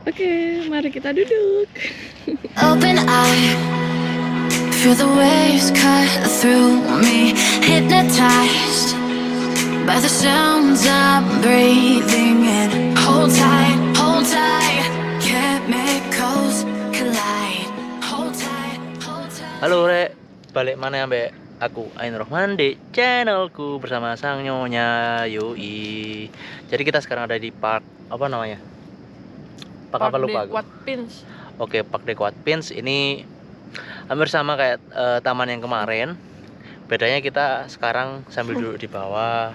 Oke, mari kita duduk. Open eye, feel the waves cut through me, hypnotized by the sounds I'm breathing in. Hold tight, chemicals collide. Hold tight, hold tight. Halo Rek, balik mana ambek aku Ain Rohman di channelku bersama sang nyonya Yoi. Jadi kita sekarang ada di park apa namanya? Park apa lupa aku. Pins. Oke, Park Dequat Pins ini hampir sama kayak taman yang kemarin. Bedanya kita sekarang sambil duduk di bawah,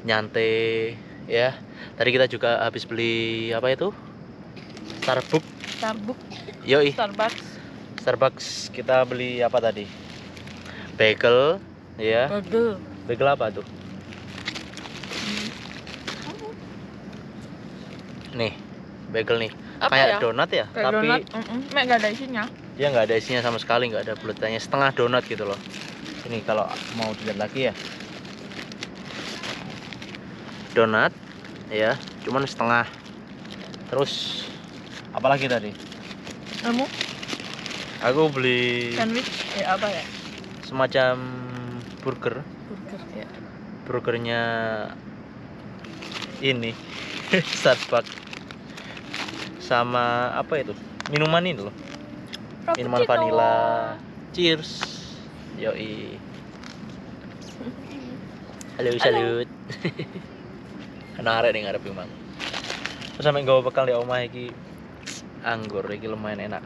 nyantai ya. Tadi kita juga habis beli apa itu? Starbucks. Yoi. Starbucks kita beli apa tadi? Bagel ya. Bagel apa tuh? Nih, bagel nih. Apa Kayak ya? donat ya, Kayak tapi donat, mek nggak ada isinya. dia nggak ada isinya sama sekali, nggak ada bulatannya, setengah donat gitu loh. Ini kalau mau dilihat lagi ya, donat ya, cuman setengah. Terus apalagi tadi? Kamu Aku beli sandwich apa ya? semacam burger. Burger ya. Burgernya ini Starbucks sama apa itu? Minuman ini loh. Minuman vanilla. Cheers. Yoi. Halo, salut. Ana arek ning ngarep Mang. Terus sampe nggawa bekal di omah iki anggur iki lumayan enak.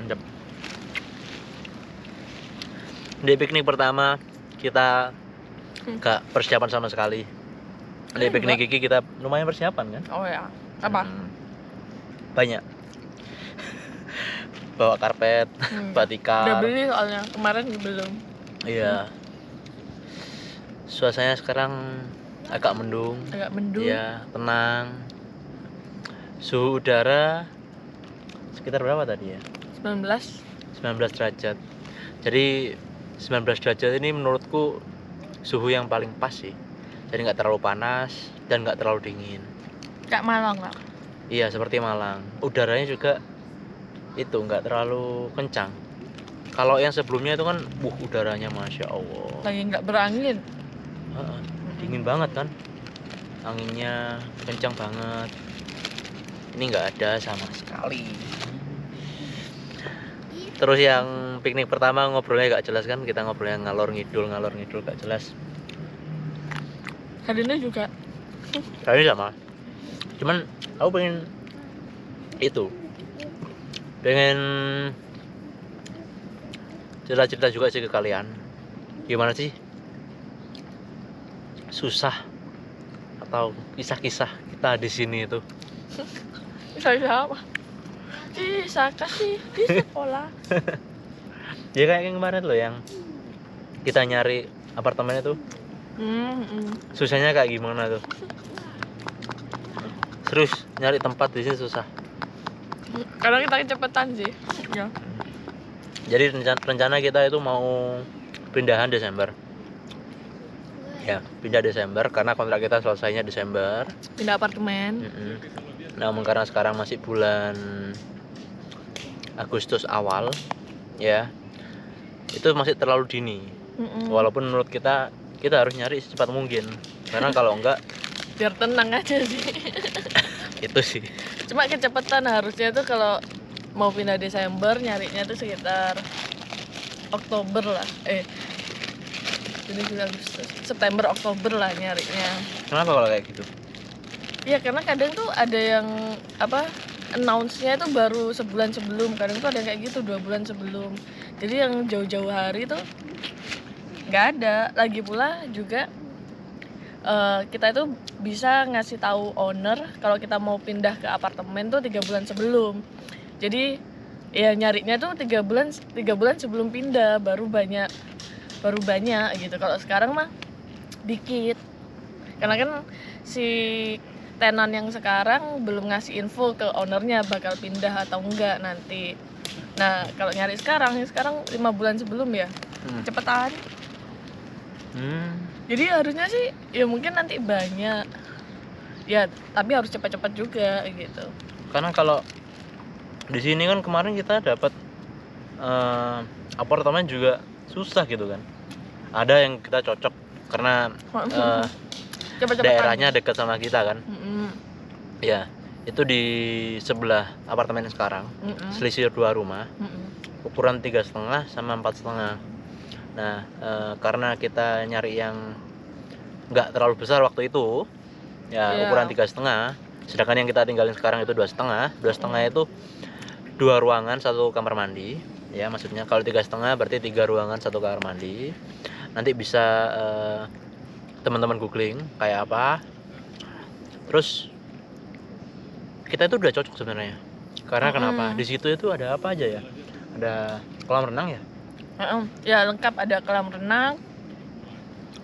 Mantap. Di piknik pertama kita gak persiapan sama sekali. Di piknik iki kita lumayan persiapan kan? Oh ya. Apa? Banyak. Bawa karpet, bawa tikar. Udah beli soalnya, kemarin belum. Iya. Suasananya sekarang agak mendung. Iya, tenang. Suhu udara sekitar berapa tadi ya? 19 derajat. Jadi 19 derajat ini menurutku suhu yang paling pas sih. Jadi nggak terlalu panas dan nggak terlalu dingin. Kayak Malang lah. Iya, seperti Malang. Udaranya juga itu nggak terlalu kencang. Kalau yang sebelumnya itu kan, udaranya masya Allah. Lagi nggak berangin. Dingin banget kan? Anginnya kencang banget. Ini nggak ada sama sekali. Terus yang piknik pertama ngobrolnya gak jelas kan? Kita ngobrolnya ngalor ngidul gak jelas. Hari ini juga. Kali sama. Cuman aku pengen itu. Pengen cerita-cerita juga sih ke kalian. Gimana sih? Susah atau kisah-kisah kita di sini itu? Kisah apa? Kisah kasih di sekolah. Ya kayak yang kemarin loh, yang kita nyari apartemen itu. Susahnya kayak gimana tuh? Serius, nyari tempat di sini susah. Karena kita kecepatan sih. Ya. Jadi rencana kita itu mau pindahan Desember. Ya, pindah Desember karena kontrak kita selesainya Desember. Pindah apartemen. Namun karena sekarang masih bulan Agustus awal, ya, itu masih terlalu dini. Walaupun menurut kita harus nyari secepat mungkin. Karena kalau enggak, biar tenang aja sih. itu sih. Cuma kecepatan harusnya tuh kalau mau pindah Desember nyarinya tuh sekitar Oktober lah. Jadi Agustus, September, Oktober lah nyarinya. Kenapa kalau kayak gitu? Ya karena kadang tuh ada yang announce-nya itu baru sebulan sebelum, kadang tuh ada yang kayak gitu 2 bulan sebelum. Jadi yang jauh-jauh hari tuh nggak ada. Lagi pula juga kita itu bisa ngasih tahu owner kalau kita mau pindah ke apartemen tuh 3 bulan sebelum. Jadi ya nyarinya tuh 3 bulan sebelum pindah baru banyak gitu. Kalau sekarang mah dikit. Karena kan si tenan yang sekarang belum ngasih info ke ownernya bakal pindah atau enggak nanti. Nah, kalau nyari sekarang 5 bulan sebelum ya. Cepetan. Jadi harusnya sih ya mungkin nanti banyak. Ya, tapi harus cepat-cepat juga gitu. Karena kalau di sini kan kemarin kita dapat apartemen juga susah gitu kan. Ada yang kita cocok karena Cepat-cepat. daerahnya dekat sama kita kan. Mm-mm. Ya, itu di sebelah apartemen sekarang. Mm-mm. Selisih 2 rumah. Mm-mm. Ukuran 3,5 sama 4,5. Nah, karena kita nyari yang nggak terlalu besar waktu itu, ya Iya. ukuran 3,5. Sedangkan yang kita tinggalin sekarang itu 2,5. 2,5 itu 2 ruangan 1 kamar mandi. Ya, maksudnya kalau 3,5 berarti 3 ruangan 1 kamar mandi. Nanti bisa teman-teman googling kayak apa. Terus kita itu udah cocok sebenarnya. Karena kenapa? Di situ itu ada apa aja ya? Ada kolam renang ya? Ya lengkap, ada kolam renang,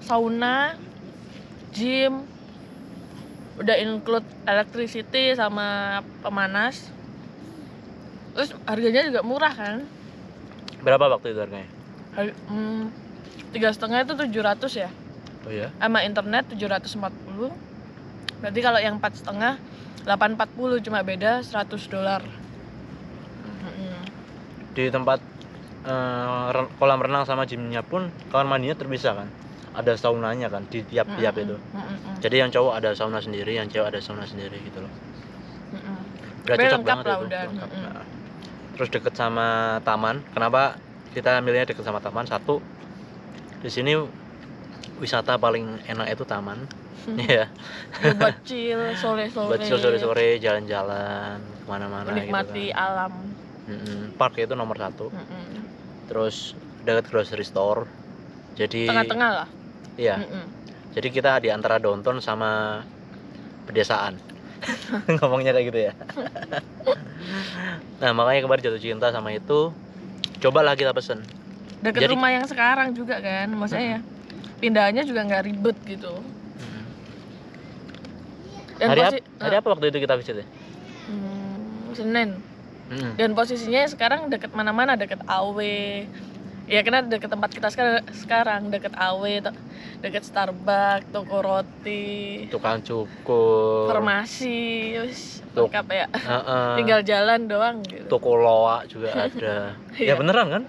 sauna, gym, udah include electricity sama pemanas. Terus harganya juga murah kan? Berapa waktu itu harganya? 3,5 itu 700 ya, Oh ya? sama internet 740. Berarti kalau yang 4,5 840, cuma beda $100. Di tempat kolam renang sama gymnya pun kamar mandinya terpisah kan? Ada saunanya kan di tiap-tiap itu. Jadi yang cowok ada sauna sendiri, yang cewek ada sauna sendiri gitu loh. Udah Tapi cocok lengkap banget lah itu. udah. Lengkap. Nah, terus deket sama taman. Kenapa kita milihnya deket sama taman? Satu, di sini wisata paling enak itu taman. Iya. Ya, buat chill sore-sore. Buat sore-sore jalan-jalan kemana-mana Menikmati gitu kan. alam. Park itu nomor 1. Terus dekat grocery store. Jadi Tengah-tengah lah. iya. Jadi kita di antara downtown sama pedesaan. Ngomongnya kayak gitu ya. Nah, makanya kemarin jatuh cinta sama itu. Cobalah kita pesen. Deket Jadi- rumah yang sekarang juga kan, maksudnya ya. Pindahannya juga nggak ribet gitu. Dan Hari apa waktu itu kita visit ya? Senin. Dan posisinya sekarang deket mana-mana, deket AW. Ya karena deket tempat kita sekarang deket AW, deket Starbucks, toko roti, Tukang cukur, farmasi, wis Tuk- lengkap ya. Heeh. Tinggal jalan doang gitu. Toko loak juga ada. Ya Iya. beneran kan?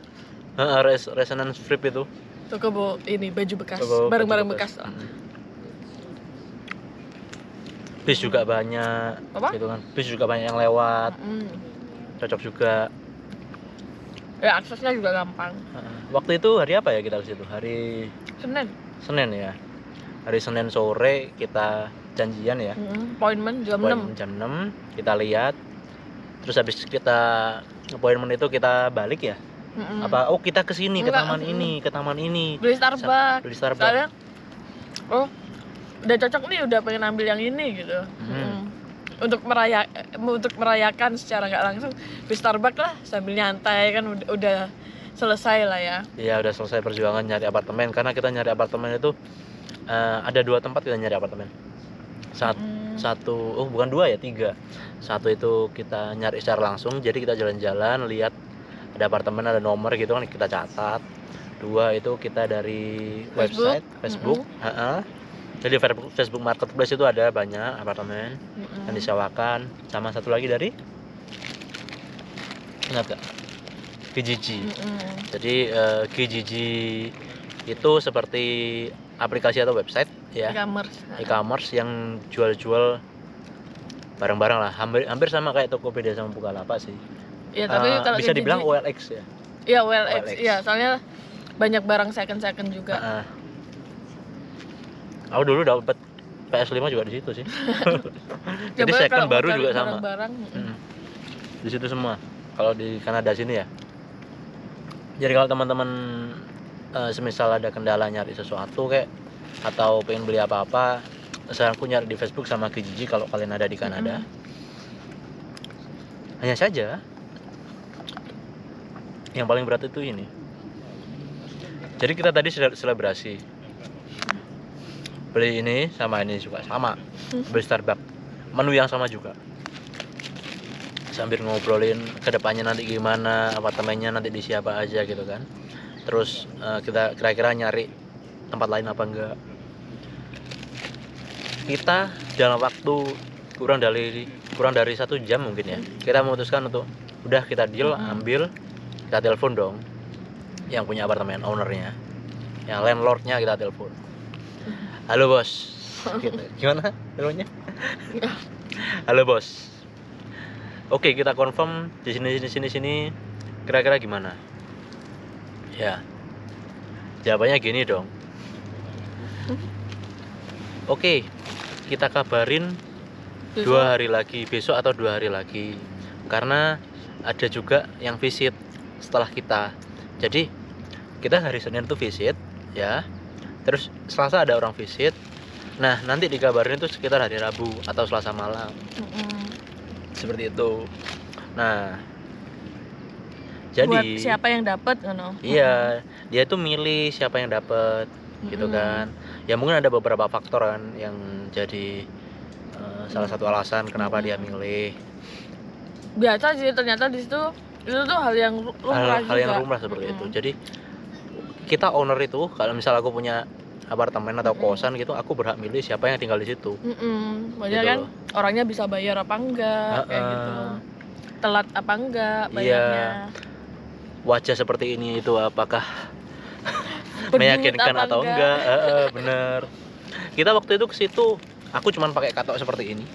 Resonance strip itu. Toko ini baju bekas, Toko barang-barang baju bekas. lah. Bis juga banyak. Apa? Gitu kan. Bis juga banyak yang lewat. Cocok juga. Ya aksesnya juga gampang. Waktu itu hari apa ya kita ke situ? Hari Senin. Senin ya. Hari Senin sore kita janjian ya. Appointment jam Appointment 6. jam 6 kita lihat. Terus habis kita appointment itu kita balik ya. Apa kita ke sini ke Enggak, taman ini, ke taman ini. Beli Starbucks. Beli Starbucks. Soalnya, oh udah cocok nih, udah pengen ambil yang ini gitu. Untuk merayakan secara nggak langsung beli Starbucks lah sambil nyantai kan, udah selesai lah ya. Iya, udah selesai perjuangan nyari apartemen. Karena kita nyari apartemen itu ada 2 tempat kita nyari apartemen. Satu, bukan 2 ya, 3. Satu itu kita nyari secara langsung, jadi kita jalan-jalan lihat ada apartemen, ada nomor gitu kan, kita catat. 2 itu kita dari website Facebook. Jadi Facebook Marketplace itu ada banyak apartemen yang disewakan. Sama satu lagi dari, ingat gak? Kijiji. Jadi Kijiji itu seperti aplikasi atau website ya, e-commerce yang jual-jual barang-barang lah, hampir sama kayak Tokopedia sama Bukalapak sih. Ya tapi kalau bisa Kijiji, dibilang OLX ya. Iya OLX. OLX. Iya, soalnya banyak barang second juga. Aku dulu dapat PS5 juga di situ sih. Jadi Coba second kalau mau baru cari juga sama. barang-barang, Di situ semua. Kalau di Kanada sini ya. Jadi kalau teman-teman semisal ada kendala nyari sesuatu kayak atau pengen beli apa-apa, saranku nyari di Facebook sama Kijiji kalau kalian ada di Kanada. Hanya saja yang paling berat itu ini. Jadi kita tadi selebrasi beli ini sama ini juga sama, beli Starbucks, menu yang sama juga, sambil ngobrolin kedepannya nanti gimana, apartemennya nanti di siapa aja gitu kan. Terus kita kira-kira nyari tempat lain apa enggak. kita dalam waktu kurang dari 1 jam mungkin ya, kita memutuskan untuk udah kita deal, ambil, kita telepon dong yang punya apartemen, ownernya, yang landlordnya, kita telepon. Halo bos, gitu. Gimana teleponnya? Halo bos, oke kita confirm di sini, kira-kira gimana? Ya, jawabannya gini dong. Oke, kita kabarin 2 hari lagi, besok atau 2 hari lagi, karena ada juga yang visit setelah kita. Jadi kita hari Senin tuh visit ya, terus Selasa ada orang visit. Nah nanti dikabarin itu sekitar hari Rabu atau Selasa malam, seperti itu. Nah jadi buat siapa yang dapat iya, dia tuh milih siapa yang dapat gitu kan. Ya mungkin ada beberapa faktor kan yang jadi salah satu alasan kenapa dia milih. Biasa sih ternyata di situ itu tuh hal yang lumrah hal yang lumrah seperti itu. Jadi kita owner itu, kalau misal aku punya apartemen atau kosan gitu, aku berhak milih siapa yang tinggal di situ. Maksudnya Gitu kan loh. orangnya bisa bayar apa enggak, kayak gitu, telat apa enggak bayarnya, wajah seperti ini itu apakah berduit meyakinkan apa atau enggak. Bener. Kita waktu itu ke situ, aku cuman pakai katok seperti ini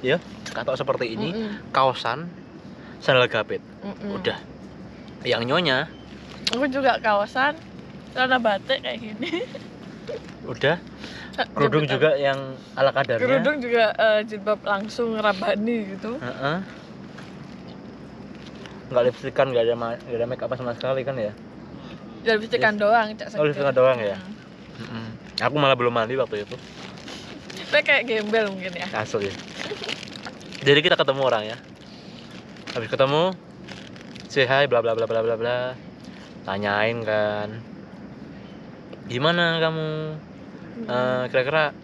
ya, katok seperti ini, kaosan, sandal gapit, udah. Yang nyonya aku juga kaosan, celana batik kayak gini. udah, kerudung juga yang ala kadarnya, kerudung juga jilbab langsung rabani gitu. Nggak lipstikan, nggak ada make up sama sekali kan ya. Jadi lipstikan doang, cak seger. Oh, lipstikan doang ya. Aku malah belum mandi waktu itu. Itu kayak gembel mungkin ya. Asli. Jadi kita ketemu orang ya. Habis ketemu, say hi, bla bla bla bla bla bla. Tanyain kan, gimana kamu? Kira-kira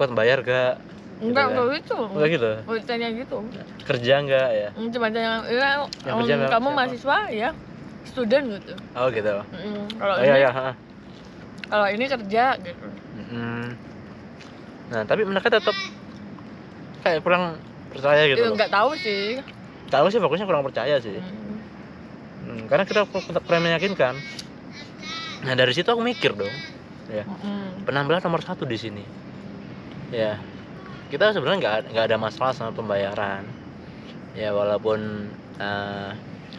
kuat bayar gak? Enggak Gitu kan? gitu. Enggak gitu. Oh, tanya gitu. Kerja enggak ya? Cuma tanya, ya, Yang kerja kamu siapa? mahasiswa ya? Student gitu. Oh gitu. Kalau Oh ini, iya, kalau ini kerja gitu. Nah tapi mereka tetap kayak kurang percaya gitu loh. Nggak tahu sih. Tahu sih, fokusnya kurang percaya sih. Karena kita kurang meyakinkan. Nah dari situ aku mikir dong, ya, penampilan nomor 1 di sini. Ya, kita sebenarnya nggak ada masalah sama pembayaran. Ya walaupun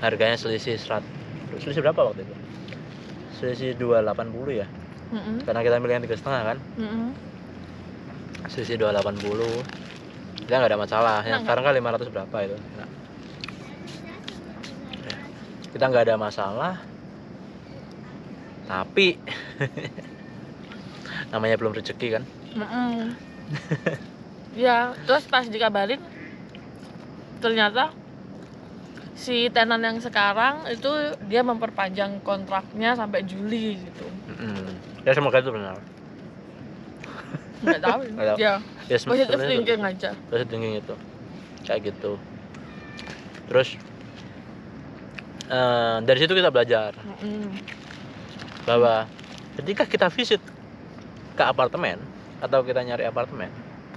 harganya selisih berapa waktu itu? Selisih 280 ya. Karena kita milih yang 3,5 kan. Selisih 280. Kita nggak ada masalah. Yang sekarang kan 500 berapa itu. Nah, kita nggak ada masalah. Tapi namanya belum rezeki kan. Ya, terus pas dikabarin ternyata si tenan yang sekarang itu dia memperpanjang kontraknya sampai Juli gitu. Ya semoga itu benar. Nggak tahu. Nggak tahu. Ya, Ya positive thinking aja. Positive thinking itu kayak gitu. Terus dari situ kita belajar bahwa ketika kita visit ke apartemen atau kita nyari apartemen,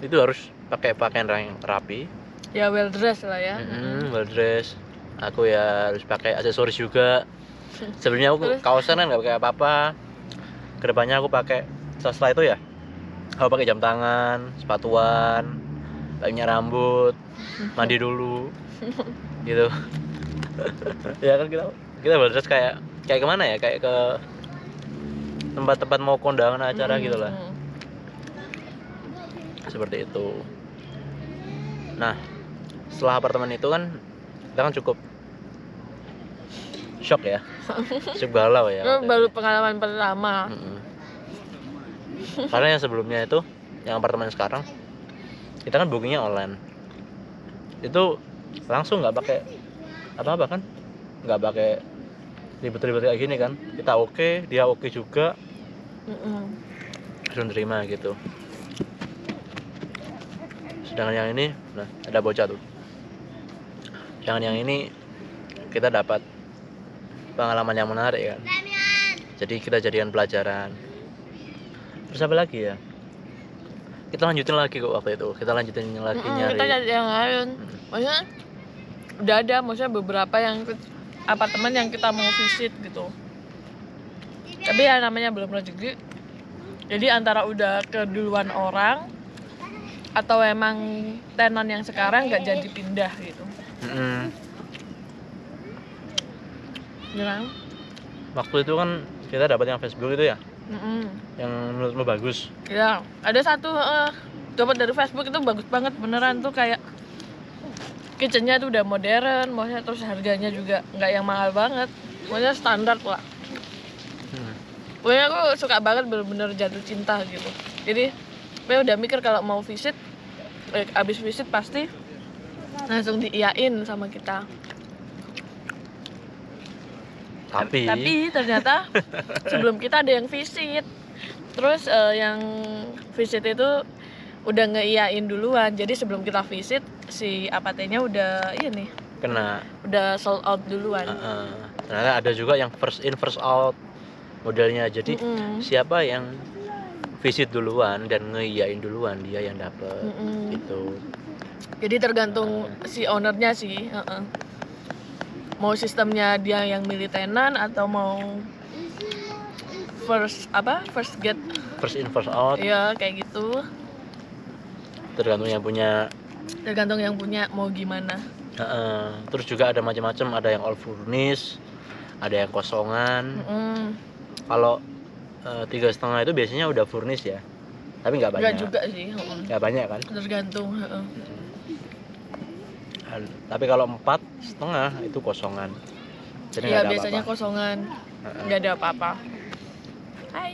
itu harus pakai pakaian yang rapi. Ya well dressed lah ya. Well dressed. Aku ya harus pakai aksesoris juga. Sebenarnya aku kaosan kan nggak pakai apa-apa. Kedepannya aku pakai setelah itu ya, aku pakai jam tangan, sepatuan, minyak rambut, mandi dulu, gitu. Ya kan kita well dressed kayak kemana ya, kayak ke tempat-tempat mau kondangan acara gitu lah. Seperti itu. Nah setelah apartemen itu kan kita kan cukup shock ya, cukup galau ya. Itu baru pengalaman pertama. Karena yang sebelumnya itu, yang apartemen sekarang, kita kan bookingnya online. Itu langsung nggak pakai apa-apa kan, nggak pakai ribet-ribet kayak gini kan. Kita oke, dia oke juga, langsung terima gitu. Sedangkan yang ini, nah ada bocah tuh. Sedangkan yang ini kita dapat pengalaman yang menarik kan. Jadi kita jadikan pelajaran. Terus apa lagi ya? kita lanjutin lagi kok waktu itu. Kita lanjutin lagi nyari. Kita cari yang lain. Maksudnya udah ada, maksudnya beberapa yang apartemen yang kita mau visit gitu. Tapi ya namanya belum rezeki. Jadi antara udah keduluan orang atau emang tenan yang sekarang nggak jadi pindah gitu. Gimana? Waktu itu kan kita dapat yang Facebook itu ya, yang menurutmu bagus. Ya, ada satu dapat dari Facebook itu bagus banget beneran tuh, kayak kitchennya tuh udah modern, maksudnya terus harganya juga nggak yang mahal banget, maksudnya standar lah. Pokoknya aku suka banget, bener-bener jatuh cinta gitu. Jadi saya udah mikir kalau mau visit, abis visit pasti langsung diiyain sama kita. Tapi ternyata sebelum kita ada yang visit, terus yang visit itu udah ngeiyain duluan. Jadi sebelum kita visit si APT-nya udah ini Kena. udah sold out duluan. Ternyata ada juga yang first in first out modelnya. Jadi siapa yang visit duluan dan ngeiyain duluan, dia yang dapet gitu. Jadi tergantung si ownernya sih. Mau sistemnya dia yang milih tenan atau mau first get, First in first out. ya kayak gitu. Tergantung yang punya mau gimana. Terus juga ada macam-macam, ada yang all furnished, ada yang kosongan. Kalau 3,5 itu biasanya udah furnished ya, tapi nggak banyak. Nggak juga sih. Nggak banyak kan? Tergantung. Tapi kalau 4,5 itu kosongan. Jadi Ya nggak ada biasanya apa-apa. kosongan, nggak ada apa-apa. Hai.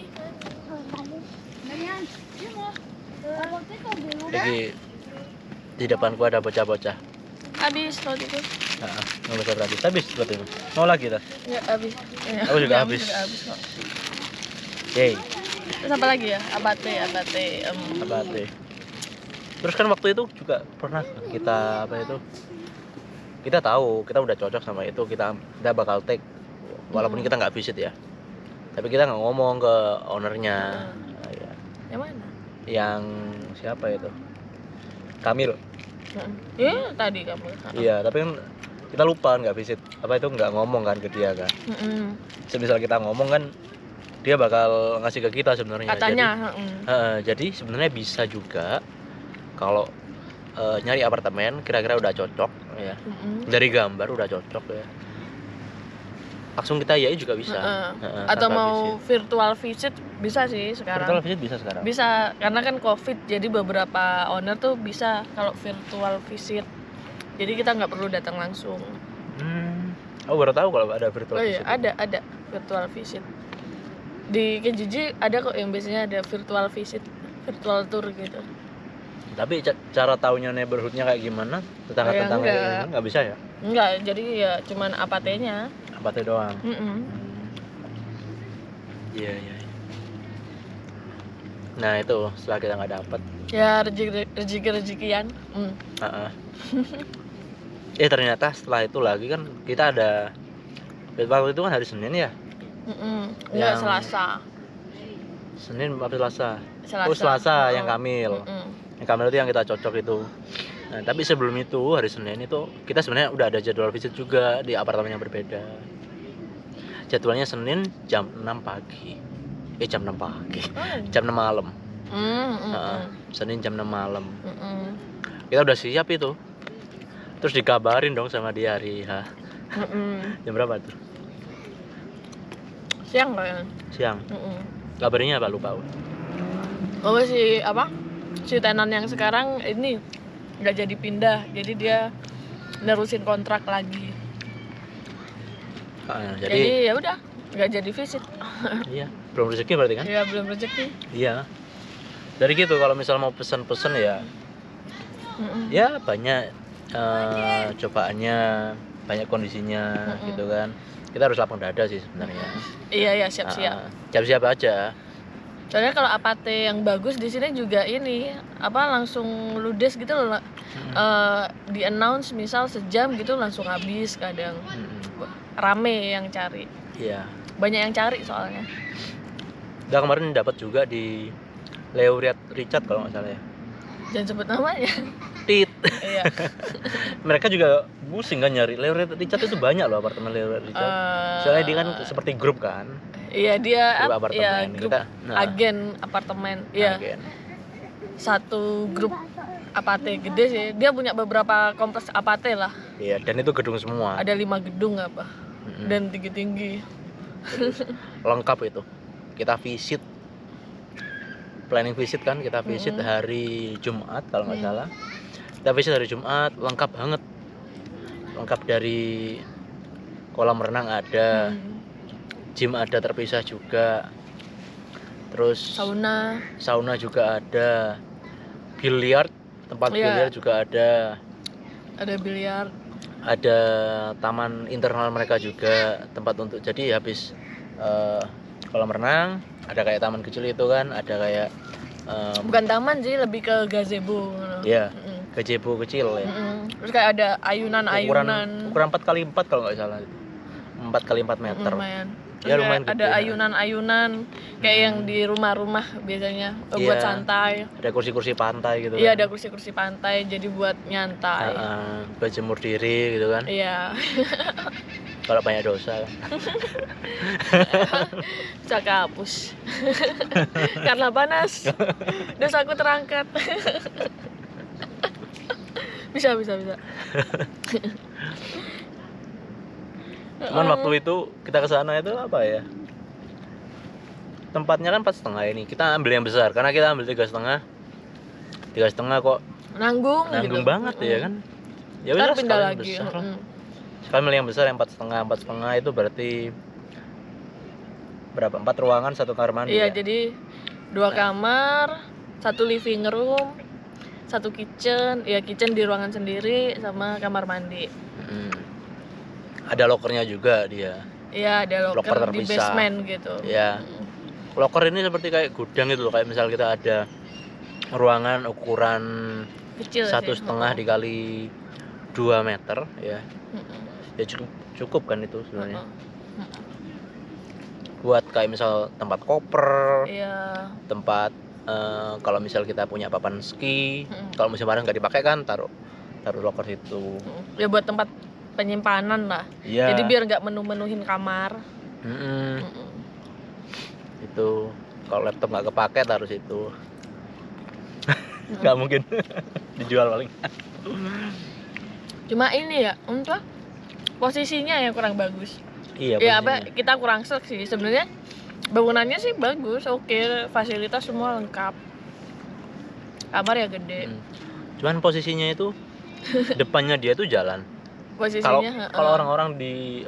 Jadi di depanku ada bocah-bocah. Habis waktu itu. Nggak bisa berarti. Habis seperti itu. Mau lagi dah. Ya habis. Aku juga habis. Habis kok. Yey. Terus apa lagi ya? Abate. Abate. Terus kan waktu itu juga pernah kita kita tahu kita udah cocok sama itu, kita bakal take walaupun kita nggak visit ya, tapi kita nggak ngomong ke ownernya. Ya. Yang mana? Yang siapa itu? Kamil. Ya tadi kamu. Iya, tapi kan kita lupa nggak visit, itu nggak ngomong kan ke dia kan. Semisal kita ngomong kan dia bakal ngasih ke kita sebenarnya. Katanya. Jadi sebenarnya bisa juga kalau nyari apartemen kira-kira udah cocok ya, dari gambar udah cocok ya, langsung kita iyain juga bisa. Atau mau virtual visit bisa sih sekarang. Virtual visit bisa sekarang. Bisa, karena kan COVID, jadi beberapa owner tuh bisa kalau virtual visit. Jadi kita nggak perlu datang langsung. Aku baru tahu kalau ada virtual visit. Iya, ada virtual visit. Di Kijiji ada kok yang biasanya ada virtual visit, virtual tour gitu. Tapi cara taunya neighborhoodnya kayak gimana? Tetangga-tetangga kayak gimana? Nggak bisa ya? Enggak, jadi ya cuman APT-nya. APT doang. Iya. Nah itu setelah kita nggak dapet. Ya rezekian. Ternyata setelah itu lagi kan kita ada, waktu itu kan hari Senin ya? Enggak, Selasa. Senin apa Selasa? Selasa. Oh Selasa yang Kamil. Yang Kamil itu yang kita cocok itu. Nah, tapi sebelum itu hari Senin itu kita sebenarnya udah ada jadwal visit juga di apartemen yang berbeda. Jadwalnya Senin jam 6 pagi. Jam 6 pagi. Jam 6 malam. Senin jam 6 malam. Kita udah siap itu. Terus dikabarin dong sama dia hari H. Jam berapa tuh? Siang kayaknya. Siang. Kabarnya apa lupa? Oh si tenan yang sekarang ini nggak jadi pindah, jadi dia nerusin kontrak lagi. Jadi ya udah nggak jadi visit. Iya, belum rezeki berarti kan? Iya, belum rezeki. Iya. Dari gitu kalau misal mau pesen ya, ya banyak cobaannya, banyak kondisinya gitu kan. Kita harus lapang dada sih sebenarnya. Iya siap-siap. Siap-siap aja. Soalnya kalau APT yang bagus di sini juga ini langsung ludes gitu loh. Di announce misal sejam gitu langsung habis kadang. Rame yang cari. Iya. Banyak yang cari soalnya. Udah kemarin dapat juga di Leo Richard kalau nggak salah ya. Jangan sebut namanya. Tit. Iya. Mereka juga pusing kan nyari Leo Richard itu banyak loh apartemen Leo Richard. Soalnya dia kan seperti grup kan. Iya dia Grup apartemen. grup Kita, agen apartemen. Iya. agen. Satu grup apate gede sih. Dia punya beberapa kompleks apate lah. Iya, dan itu gedung semua. Ada 5 gedung apa. Mm-mm. Dan tinggi-tinggi. Lengkap itu. Kita visit, planning visit kan, kita visit hari Jumat kalau nggak salah. Kita visit hari Jumat, lengkap banget. Lengkap dari kolam renang ada, gym ada terpisah juga. Terus sauna juga ada. Biliar, tempat biliar juga ada. Ada biliar. Ada taman internal mereka juga, tempat untuk jadi habis kolam renang, ada kayak taman kecil itu kan, ada kayak bukan taman sih, lebih ke gazebo. Iya, gazebo kecil ya. Terus kayak ada ayunan-ayunan. Ukuran 4x4 kalau nggak salah itu. 4x4 meter. Lumayan. Ya lumayan ada gede. Ayunan-ayunan kayak yang di rumah-rumah biasanya buat santai. Ada kursi-kursi pantai gitu Iya, kan. ada kursi-kursi pantai jadi buat nyantai. Buat jemur diri gitu kan. Iya. Kalau banyak dosa. Bisa kehapus. Karena panas. Dosaku terangkat. bisa. Cuman waktu itu kita ke sana itu apa ya? Tempatnya kan 4,5 ini. Kita ambil yang besar karena kita ambil 3,5. 3,5 kok nanggung gitu. banget ya kan. Ya Ntar udah pindah sekalian lagi. besar lah. Sekali milih yang besar yang 4,5 itu berarti berapa? 4 ruangan, 1 kamar mandi. Iya, ya? jadi 2 kamar, 1 living room, 1 kitchen. Ya kitchen di ruangan sendiri sama kamar mandi. Ada lokernya juga dia. Iya, ada locker di terpisah. basement gitu. Ya. Loker ini seperti kayak gudang gitu loh, kayak misal kita ada ruangan ukuran Kecil 1,5 dikali 2 meter ya. Ya cukup kan itu sebenarnya. Buat kayak misal tempat koper, Iya. tempat kalau misal kita punya papan ski, kalau musim panas nggak dipakai kan taruh loker situ. Ya buat tempat penyimpanan lah. Iya. Jadi biar nggak menu-menuhin kamar. Itu kalau laptop nggak kepake taruh situ. Nggak mungkin dijual paling. Cuma ini ya, untuk posisinya yang kurang bagus. Iya. Ya posisinya. kita kurang serk sih sebenarnya. Bangunannya sih bagus, oke, fasilitas semua lengkap. Kamar ya gede. Cuman posisinya itu depannya dia tuh jalan. Posisinya Kalau orang-orang di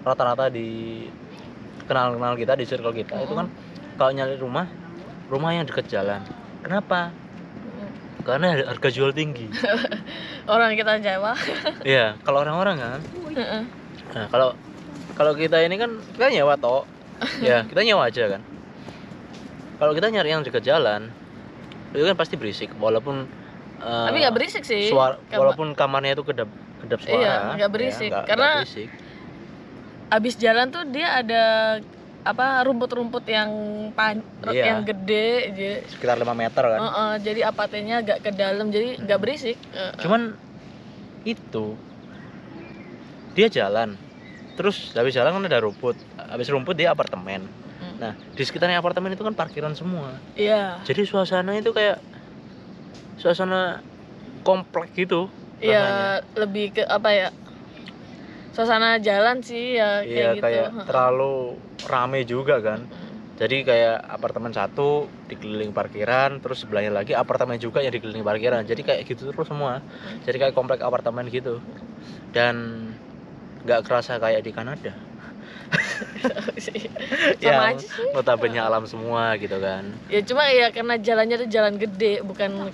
rata-rata di kenal kita di circle kita itu kan kalau nyari rumah yang deket jalan. Kenapa? Karena harga jual tinggi. Orang kita Jawa. Iya, kalau orang-orang kan. Nah, kalau kita ini kan kita nyewa toh. Ya, kita nyewa aja kan. Kalau kita nyari yang deket jalan, itu kan pasti berisik walaupun tapi nggak berisik sih. Walaupun kamarnya itu kedap suara. Iya, nggak berisik. Ya, karena berisik. Abis jalan tuh dia ada rumput-rumput yang yang gede jadi sekitar 5 meter kan. Jadi apatenya agak ke dalam jadi nggak berisik. Cuman itu dia jalan terus habis jalan kan ada rumput, habis rumput dia apartemen. Nah di sekitarnya apartemen itu kan parkiran semua. Iya. Jadi suasana itu kayak suasana komplek gitu. Iya, lebih ke apa ya, suasana jalan sih ya, kayak gitu. Kayak terlalu rame juga kan. Jadi kayak apartemen satu dikelilingi parkiran, terus sebelahnya lagi apartemen juga yang dikelilingi parkiran. Jadi kayak gitu terus semua. Jadi kayak komplek apartemen gitu. Dan nggak kerasa kayak di Kanada. Sama aja sih. Notabene alam semua gitu kan. Ya cuma ya karena jalannya tuh jalan gede, bukan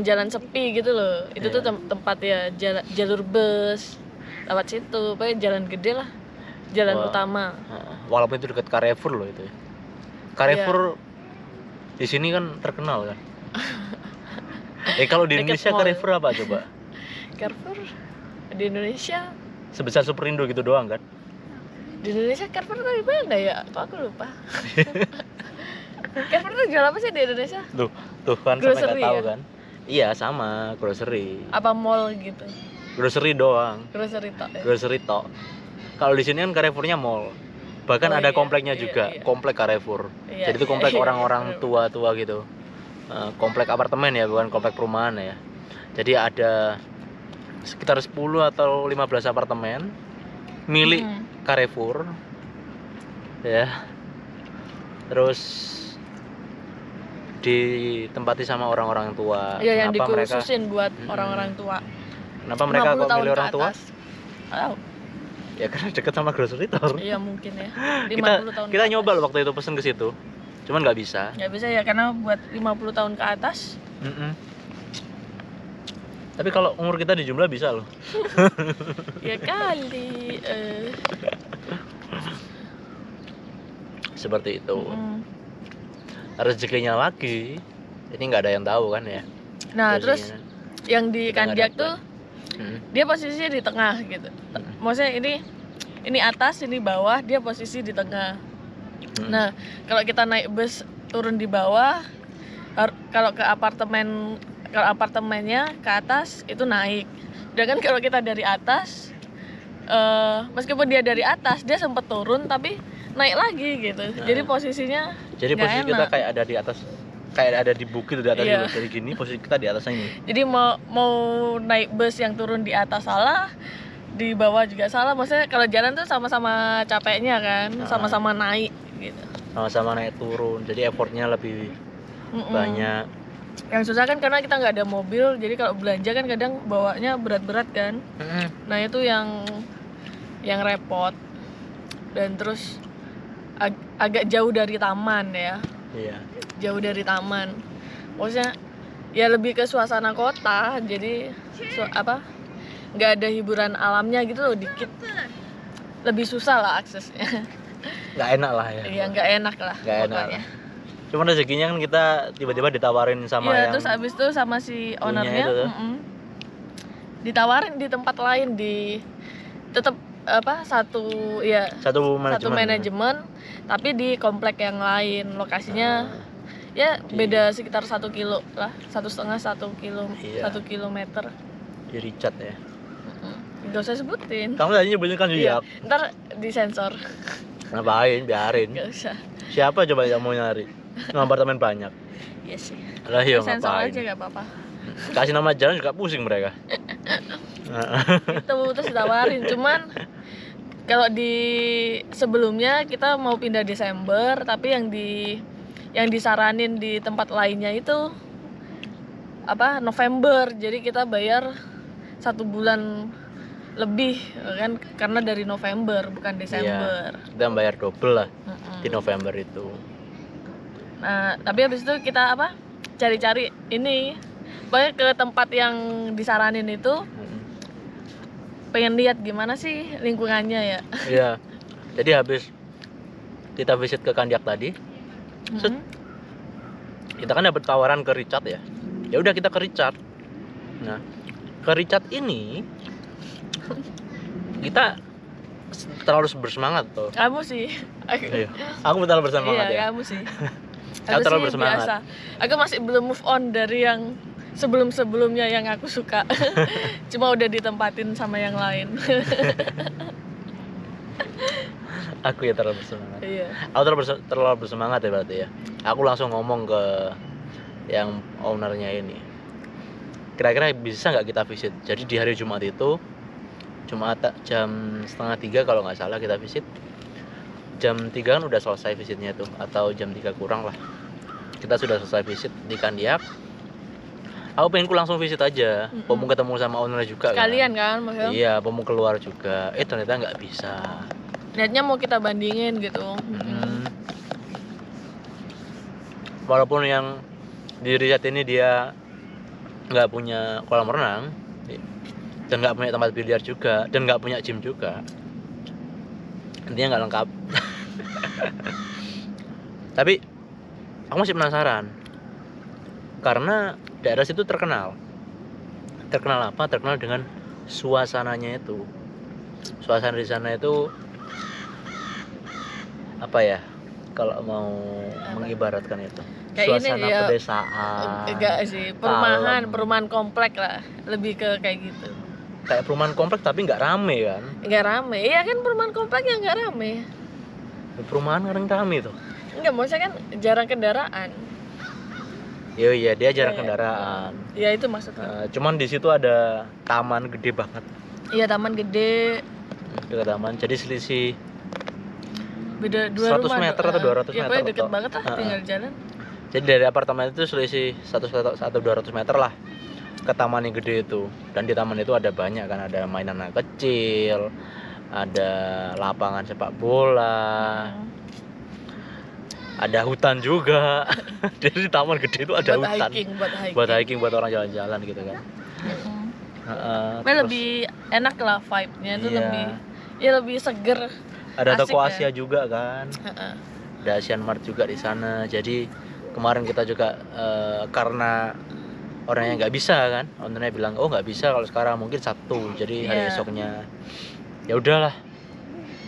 jalan sepi gitu loh. Itu tuh tempat ya jalur bus lewat situ, pokoknya jalan gede lah, jalan utama. Walaupun itu dekat Carrefour loh itu. Carrefour di sini kan terkenal kan. Kalau di Indonesia Carrefour apa coba? Carrefour di Indonesia sebesar Superindo gitu doang kan? Di Indonesia Carrefour dari mana ya? Kok aku lupa. Carrefour tuh jual apa sih di Indonesia? Tuh kan sampai Grocery nggak tahu ya? kan. Iya sama, grocery. Apa mall gitu? Grocery doang. Grocery tok ya? Grocery tok. Kalau di sini kan Carrefournya mall. Bahkan Oh ada iya, kompleknya iya, juga, iya. komplek Carrefour. Iya, Jadi itu iya, komplek iya, orang-orang bener. tua-tua gitu. Komplek apartemen ya, bukan komplek perumahan ya. Jadi ada sekitar 10 atau 15 apartemen milik Carrefour. Ya. Terus ditempati sama orang-orang tua. Iya, yang Kenapa mereka dikhususin buat Mm-mm. orang-orang tua. Kenapa mereka 50 kok tahun milih ke orang tua? atas. Oh, Ya karena deket sama grocery store. iya mungkin ya. 50 Kita tahun kita ke nyoba atas. loh waktu itu pesen ke situ. Cuman nggak bisa. Nggak bisa ya, karena buat 50 tahun ke atas. Mm-mm. Tapi kalau umur kita dijumlah bisa loh. Ya kali. Seperti itu. Mm. Rezekinya lagi. Ini nggak ada yang tahu kan ya. Nah, terus Rezekinya. yang di Kita nggak Kandiak dapet. tuh dia posisinya di tengah gitu. Maksudnya ini atas, ini bawah, dia posisi di tengah. Nah, kalau kita naik bus turun di bawah, kalau apartemennya ke atas itu naik. Sedangkan kalau kita dari atas, meskipun dia dari atas, dia sempat turun tapi naik lagi gitu. Jadi posisinya Jadi nggak posisi kita enak. kayak ada di atas, kayak ada di bukit di atas Iya. gitu. Jadi gini posisi kita di atasnya ini. Jadi mau naik bus yang turun di atas salah, di bawah juga salah. Maksudnya kalau jalan tuh sama-sama capeknya kan, sama-sama naik gitu. Sama-sama naik turun. Jadi effortnya lebih Mm-mm. banyak. Yang susah kan karena kita nggak ada mobil, jadi kalau belanja kan kadang bawanya berat-berat kan. Nah itu yang repot. Dan terus agak jauh dari taman ya, Iya. jauh dari taman. Maksudnya ya lebih ke suasana kota, jadi nggak ada hiburan alamnya gitu loh, dikit. Lebih susah lah aksesnya. Nggak enak lah ya. Iya nggak enak lah. Nggak enak pokoknya. lah. Cuman rezekinya kan kita tiba-tiba ditawarin sama Iya, yang terus abis itu sama si punya ownernya itu tuh. ditawarin di tempat lain, di tetap satu satu satu manajemen. manajemen tapi di komplek yang lain, lokasinya ya beda sekitar 1 kilo lah, 1,5 Iya. 1 kilometer. Di Richard ya. Gak usah sebutin. Kamu tadi nyebutin kan Iya, Kandiak. ntar disensor. Ngapain? Biarin. Gak usah. Siapa coba yang mau nyari? Apartemen banyak. Iya sih. Lah iya Sensor ngapain? aja gak apa-apa. Kasih nama jalan juga pusing mereka. Itu terus ditawarin, cuman kalau di sebelumnya kita mau pindah Desember, tapi yang disaranin di tempat lainnya itu November, jadi kita bayar 1 bulan lebih kan, karena dari November bukan Desember. Iya, kita bayar double lah di November itu. Nah tapi habis itu kita cari-cari ini, pokoknya ke tempat yang disaranin itu, pengen lihat gimana sih lingkungannya ya. Iya. Jadi habis kita visit ke Kandiak tadi, set, kita kan dapat tawaran ke Richard ya. Ya udah kita ke Richard. Nah, ke Richard ini kita terlalu bersemangat tuh. Kamu sih. Iya. Aku terlalu bersemangat Iya, ya. kamu sih. Aku Aku terlalu sih bersemangat. biasa. Aku masih belum move on dari yang sebelum-sebelumnya yang aku suka. Cuma udah ditempatin sama yang lain. Aku ya terlalu bersemangat. Iya. Aku terlalu bersemangat ya berarti ya. Aku langsung ngomong ke yang ownernya ini. Kira-kira bisa nggak kita visit? Jadi di hari Jumat itu, Jumat jam 2:30 kalau nggak salah kita visit. Jam 3 kan udah selesai visitnya tuh, atau jam 3 kurang lah. Kita sudah selesai visit di Kandiak. Aku pengen langsung visit aja, mau ketemu sama ownernya juga. Kalian kan maksudnya? Iya, mau keluar juga. Ternyata nggak bisa. Niatnya mau kita bandingin gitu. Walaupun yang di Richard ini dia nggak punya kolam renang dan nggak punya tempat biliar juga dan nggak punya gym juga, intinya nggak lengkap. Tapi aku masih penasaran karena daerah situ terkenal apa? Terkenal dengan suasananya itu. Suasana di sana itu apa ya? kalau mau mengibaratkan itu? Kayak ini Suasana ya, pedesaan. enggak sih, perumahan kalem. komplek lah, lebih ke kayak gitu. Kayak perumahan komplek tapi nggak rame kan? Enggak rame, iya kan perumahan komplek yang enggak rame. Perumahan kadang rame tuh. Enggak, maksudnya kan jarang kendaraan. Iya dia jarang Iya. kendaraan. Ya itu maksudnya. Cuman di situ ada taman gede banget. Iya, taman gede, Dekat taman. Jadi selisih beda 2 100 rumah. meter atau 200 ya, meter pokoknya deket atau- banget lah, tinggal jalan. Jadi dari apartemen itu selisih 100-200 meter lah ke taman yang gede itu. Dan di taman itu ada banyak kan, ada mainan anak kecil, ada lapangan sepak bola, ada hutan juga. Jadi di taman gede itu ada buat hutan. buat hiking. Buat orang jalan-jalan gitu kan. Tapi Terus lebih enak lah vibe-nya itu, iya, lebih seger. ada asik toko ya. Asia juga kan. Heeh. Ada Asian Mart juga di sana. Jadi kemarin kita juga karena orangnya nggak bisa kan, ownernya bilang oh nggak bisa kalau sekarang, mungkin Sabtu, jadi hari Iya. esoknya ya udahlah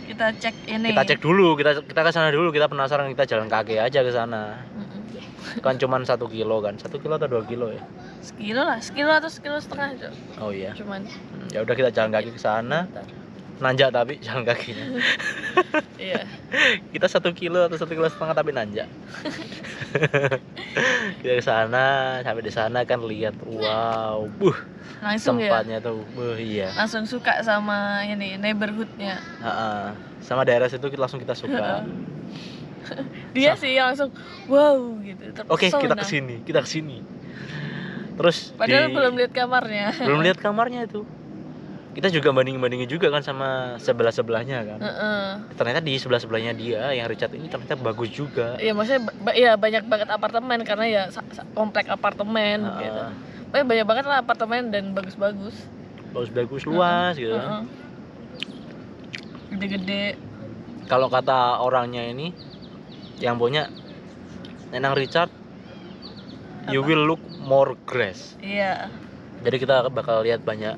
Kita cek ini. kita cek dulu, kita ke sana dulu, kita penasaran, kita jalan kaki aja ke sana. Mm-mm. Kan cuman 1 kilo kan, 1 kilo atau 2 kilo ya? Sekilo lah, sekilo atau sekilo setengah aja. Oh iya. Cuman Ya udah kita jalan kaki ke sana, nanjak tapi jalan kakinya. iya. Kita 1 kilo atau 1,5 kilo tapi nanjak. Kita ke sana, sampai di sana kan lihat, wow, Langsung ya. tempatnya tuh, iya. Langsung suka sama ini neighborhoodnya. Sama daerah situ langsung kita suka. Dia sih yang langsung wow gitu. Oke, kita terpesona. kesini. Terus Padahal belum lihat kamarnya. belum lihat kamarnya itu. Kita juga bandingin juga kan sama sebelah-sebelahnya kan. Heeh. Ternyata di sebelah-sebelahnya dia yang Richard ini ternyata bagus juga. Iya, maksudnya ya banyak banget apartemen karena ya komplek apartemen gitu. Pokoknya banyak banget lah apartemen dan bagus-bagus. Bagus luas gitu kan. Heeh. Gede-gede. Kalau kata orangnya ini yang punya Nenang Richard, you will look more grass. Iya, Jadi kita bakal lihat banyak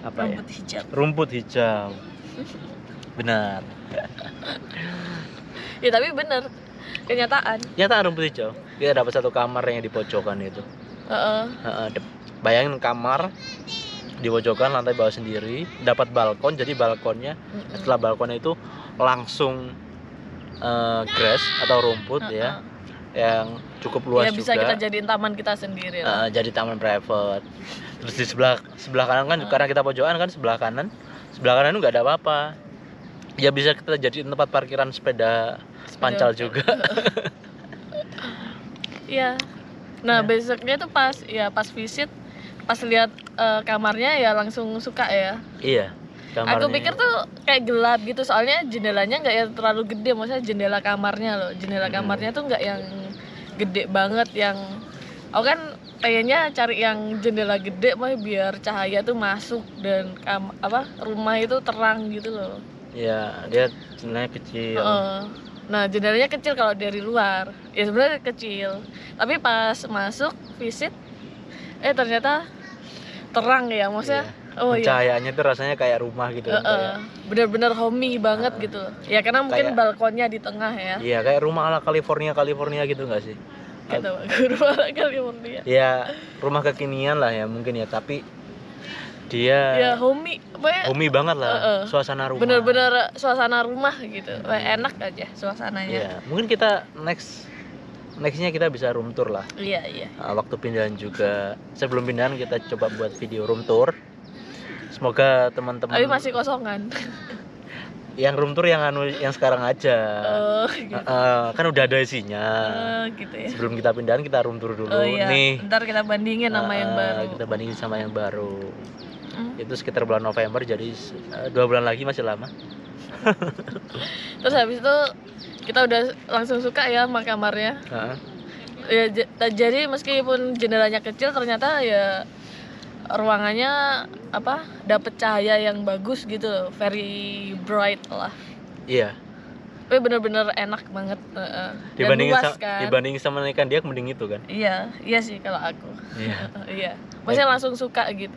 apa ya? rumput hijau. Rumput hijau. Benar. Ya tapi bener, kenyataan. Nyata rumput hijau. Kita dapat 1 kamar yang di pojokan itu. Heeh. Bayangin kamar di pojokan, lantai bawah sendiri, dapat balkon. Jadi balkonnya, setelah balkonnya itu langsung grass atau rumput ya, yang cukup luas Ya bisa juga. kita jadiin taman kita sendiri lah. Jadi taman private. Terus di sebelah kanan kan, karena kita pojokan kan, sebelah kanan itu nggak ada apa-apa. Ya bisa kita jadiin tempat parkiran sepeda pancal juga. Iya. Nah, besoknya tuh pas visit, pas lihat kamarnya ya langsung suka ya. Iya. Kamarnya. Aku pikir tuh kayak gelap gitu, soalnya jendelanya nggak yang terlalu gede, maksudnya jendela kamarnya loh. Jendela kamarnya tuh nggak yang gede banget, yang aku kan pengennya cari yang jendela gede mah biar cahaya tuh masuk dan rumah itu terang gitu loh. Iya, dia jendelanya kecil. Nah, jendelanya kecil kalau dari luar. Ya sebenarnya kecil. Tapi pas masuk visit ternyata terang ya, maksudnya. Iya. Oh iya. Cahayanya tuh rasanya kayak rumah gitu. Kayak, Bener-bener homey banget gitu. Ya karena mungkin Kayak- balkonnya di tengah ya. iya, kayak rumah ala California gitu nggak sih? Gitu, rumah California. Ya, rumah kekinian lah ya mungkin ya, tapi Ya dia homey, pokoknya homey banget lah, suasana rumah. bener-bener suasana rumah gitu. Enak aja suasananya. Iya, mungkin kita nextnya kita bisa room tour lah. Iya. Waktu pindahan juga, sebelum pindahan kita coba buat video room tour. Semoga teman-teman Tapi masih kosongan. yang room tour yang sekarang aja. Gitu. Kan udah ada isinya. Gitu ya. Sebelum kita pindahan kita room tour dulu. Oh iya. Nih, Ntar kita bandingin sama yang baru. kita bandingin sama yang baru. Itu sekitar bulan November, jadi 2 bulan lagi, masih lama. Terus habis itu kita udah langsung suka ya sama kamarnya. Ya, jadi meskipun jendelanya kecil, ternyata ya ruangannya dapet cahaya yang bagus gitu loh, very bright lah. Iya. Tapi bener-bener enak banget. Dan Dibandingin luas kan. dibandingin sama naikan dia, mending itu kan. Iya sih kalau aku. Iya. Iya. Maksudnya langsung suka gitu.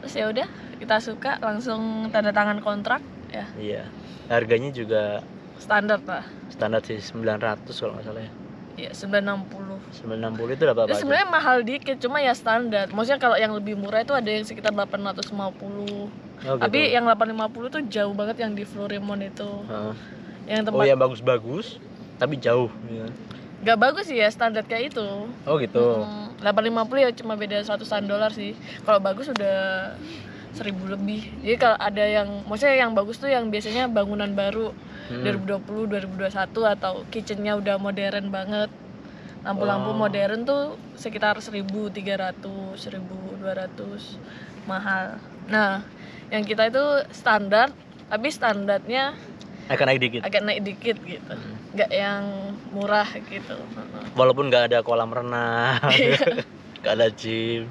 Terus ya udah, kita suka, langsung tanda tangan kontrak ya. Iya. Harganya juga standar lah. Standar sih 900 kalau nggak salah ya. Ya 960. 960 itu dapat apa Itu aja? sebenarnya mahal dikit, cuma ya standar. Maksudnya kalau yang lebih murah itu ada yang sekitar 850. Oh, Tapi gitu. yang 850 tuh jauh banget yang di Florimond itu. Heeh. Yang Oh, tempat yang bagus-bagus tapi jauh ya. nggak bagus sih ya, standar kayak itu. Oh gitu. 850 ya cuma beda $100 sih. Kalau bagus udah 1000 lebih. Jadi kalau ada yang maksudnya yang bagus tuh yang biasanya bangunan baru 2020, 2021 atau kitchennya udah modern banget. Lampu-lampu Oh. modern tuh sekitar 1.300, 1.200 mahal. Nah, yang kita itu standar, tapi standarnya Akan naik dikit. agak naik dikit gitu. Nggak yang murah gitu. Walaupun nggak ada kolam renang, nggak ada gym,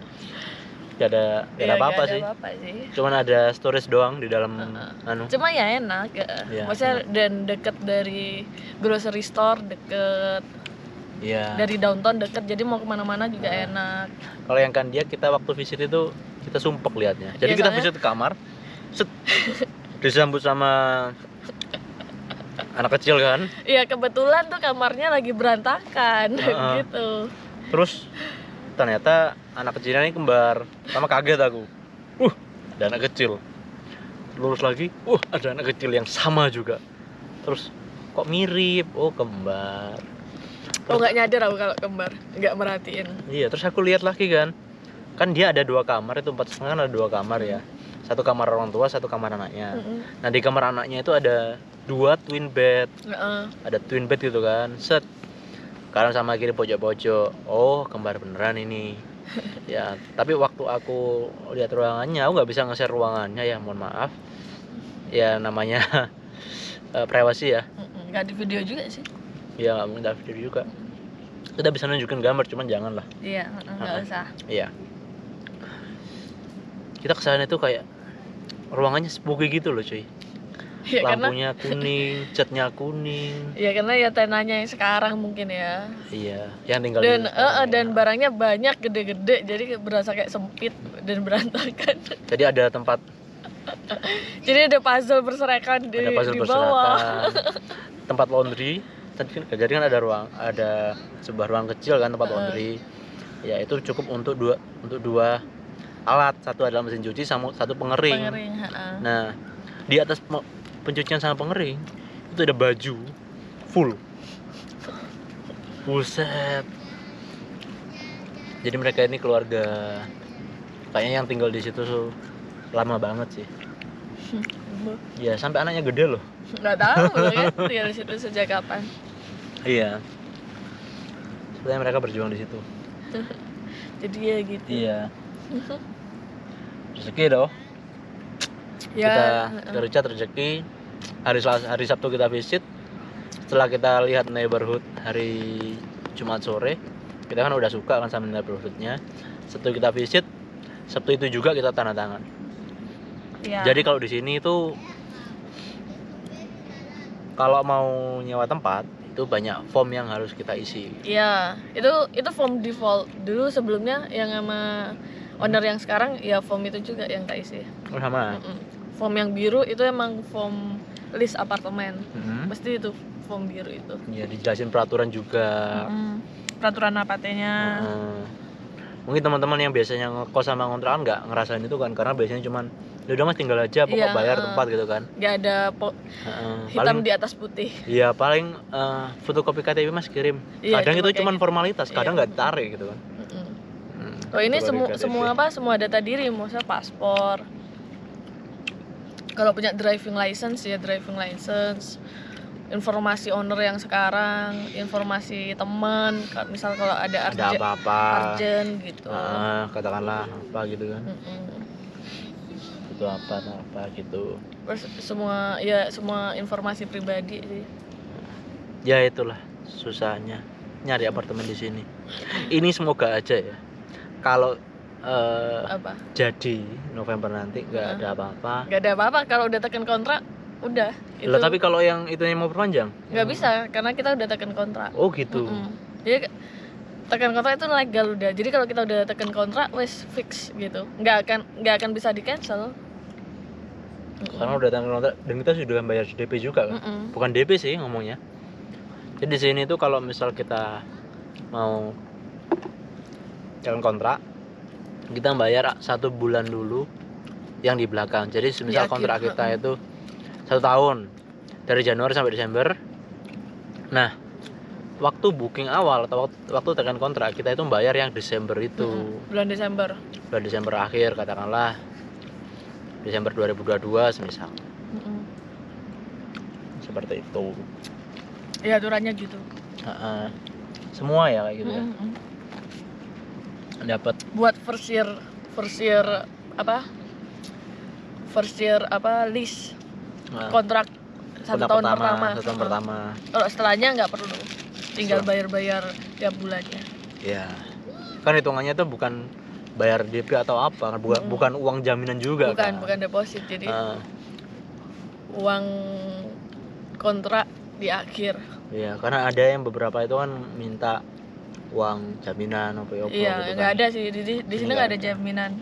nggak ada Ya, apa-apa nggak ada sih. apa-apa sih. Cuman ada storage doang di dalam anu. Cuma ya enak ya. Iya, Maksudnya dan deket dari grocery store, deket Iya. dari downtown deket, jadi mau kemana-mana juga enak. Kalau yang kan dia kita waktu visit itu kita sumpek liatnya. Jadi Iya, kita soalnya- visit ke kamar, set, disambut sama anak kecil kan. Iya, kebetulan tuh kamarnya lagi berantakan Heeh. gitu. Terus ternyata anak kecilnya ini kembar. Sama kaget aku. Ada anak kecil. Lurus lagi, ada anak kecil yang sama juga. Terus kok mirip? Oh, kembar. Oh, nggak nyadar aku kalau kembar, nggak merhatiin. Iya, terus aku lihat lagi kan. Kan dia ada 2 kamar, itu 4,5 ada 2 kamar ya. Satu kamar orang tua, satu kamar anaknya. Nah, di kamar anaknya itu ada 2 twin bed. Heeh. Ada twin bed gitu kan. Set. Kanan sama kiri pojok-pojok. Oh, kembar beneran ini. Ya, tapi waktu aku lihat ruangannya, aku nggak bisa nge-share ruangannya ya, mohon maaf. Ya namanya privasi ya. Nggak di video juga sih. Ya nggak mungkin ada video juga. Kita bisa nunjukin gambar, cuman jangan lah. Iya, nggak usah. Iya. Kita kesana itu kayak ruangannya spooky gitu loh cuy. Ya karena Lampunya kuning, catnya kuning. ya karena ya tenanya yang sekarang mungkin ya. Iya, yang tinggal Dan di sekarang dan ya. barangnya banyak gede-gede, jadi berasa kayak sempit dan berantakan. Jadi ada tempat, Jadi ada puzzle berserakan ada puzzle di bawah. berserakan, tempat laundry. Jadi kan ada sebuah ruang kecil kan tempat laundry. Ya itu cukup untuk dua alat, satu adalah mesin cuci sama satu pengering. Pengering, Nah, di atas pencucian sama pengering itu ada baju full. Buset. Jadi mereka ini keluarga, kayaknya yang tinggal di situ tuh lama banget sih. Ya sampai anaknya gede loh. Nggak tahu loh ya tinggal di situ sejak kapan. Iya. Sebenarnya mereka berjuang di situ. Jadi ya gitu. Iya. Rezeki doh. Ya, Kita kerja rezeki. Hari Sabtu kita visit. Setelah kita lihat neighborhood hari Jumat sore, kita kan udah suka kan sama neighborhoodnya. Sabtu kita visit, Sabtu itu juga kita tanda tangan. ya. Jadi kalau di sini itu kalau mau nyewa tempat itu banyak form yang harus kita isi. Ya, itu form default. Dulu sebelumnya yang sama owner yang sekarang ya form itu juga yang tak isi. Oh, sama. Form yang biru itu emang form list apartemen. Mhm. Mesti itu form biru itu. Ya dijelasin peraturan juga. Peraturan APT-nya. Mungkin teman-teman yang biasanya ngekos sama kontrakan nggak ngerasain itu kan, karena biasanya cuman ya udah mas tinggal aja pokok Iya, bayar tempat gitu kan. Nggak ada hitam Paling di atas putih. ya paling fotokopi KTP mas kirim. Iya, Kadang cuma itu kayak cuman gitu. formalitas, kadang Iya. nggak ditarik gitu kan. Oh ini Fotokopi KTP. semua data diri, maksudnya paspor. Kalau punya driving license ya driving license. Informasi owner yang sekarang, informasi teman, misal kalau ada Ada apa-apa. urgent gitu. Katakanlah apa gitu kan. Itu apa gitu. Terus semua informasi pribadi sih. Ya itulah susahnya nyari apartemen di sini. Ini semoga aja ya. Kalau Apa? jadi November nanti nggak ada apa-apa. Nggak ada apa-apa kalau udah tekan kontrak, udah. Lah tapi kalau yang itu yang mau perpanjang? nggak bisa karena kita udah tekan kontrak. Oh gitu. Jadi tekan kontrak itu legal udah. Jadi kalau kita udah tekan kontrak wes fix gitu. Nggak akan bisa di cancel. Karena udah tanda kontrak dan kita sudah bayar DP juga kan. Bukan DP sih ngomongnya. Jadi di sini tuh kalau misal kita mau jalan kontrak, kita bayar 1 bulan dulu yang di belakang. Jadi misal kontrak kita itu 1 tahun dari Januari sampai Desember. Nah, waktu booking awal atau waktu tekan kontrak kita itu bayar yang Desember itu. Bulan Desember. Bulan Desember akhir katakanlah. Desember 2022 semisal. Seperti itu. Ya aturannya gitu. Semua ya kayak gitu ya. Dapat buat first year list kontrak 1 tahun pertama. 1 tahun pertama. Kalau setelahnya nggak perlu, tinggal bayar tiap bulannya. Ya, kan hitungannya tuh bukan bayar DP atau apa, bukan uang jaminan juga kan. Bukan deposit, jadi uang kontrak di akhir. Iya, karena ada yang beberapa itu kan minta uang jaminan apa ya. Iya, nggak ada sih di sini nggak ada jaminan.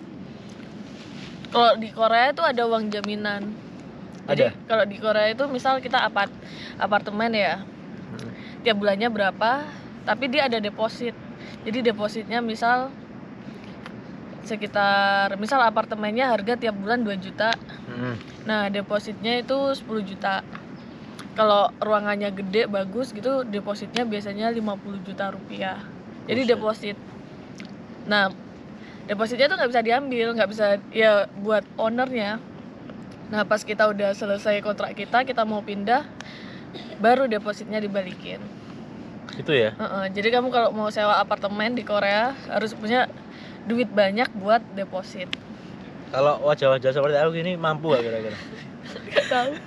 Kalau di Korea itu ada uang jaminan. Jadi kalau di Korea itu misal kita apartemen ya, tiap bulannya berapa, tapi dia ada deposit. Jadi depositnya misal apartemennya harga tiap bulan 2 juta. Nah, depositnya itu 10 juta. Kalau ruangannya gede bagus gitu, depositnya biasanya 50 juta rupiah. Jadi deposit. Nah, depositnya tuh nggak bisa diambil, nggak bisa ya buat ownernya. Nah, pas kita udah selesai kontrak kita mau pindah, baru depositnya dibalikin. Itu ya? Jadi kamu kalau mau sewa apartemen di Korea harus punya duit banyak buat deposit. Kalau wajah-wajah seperti aku gini mampu gak kira-kira? Gak tahu.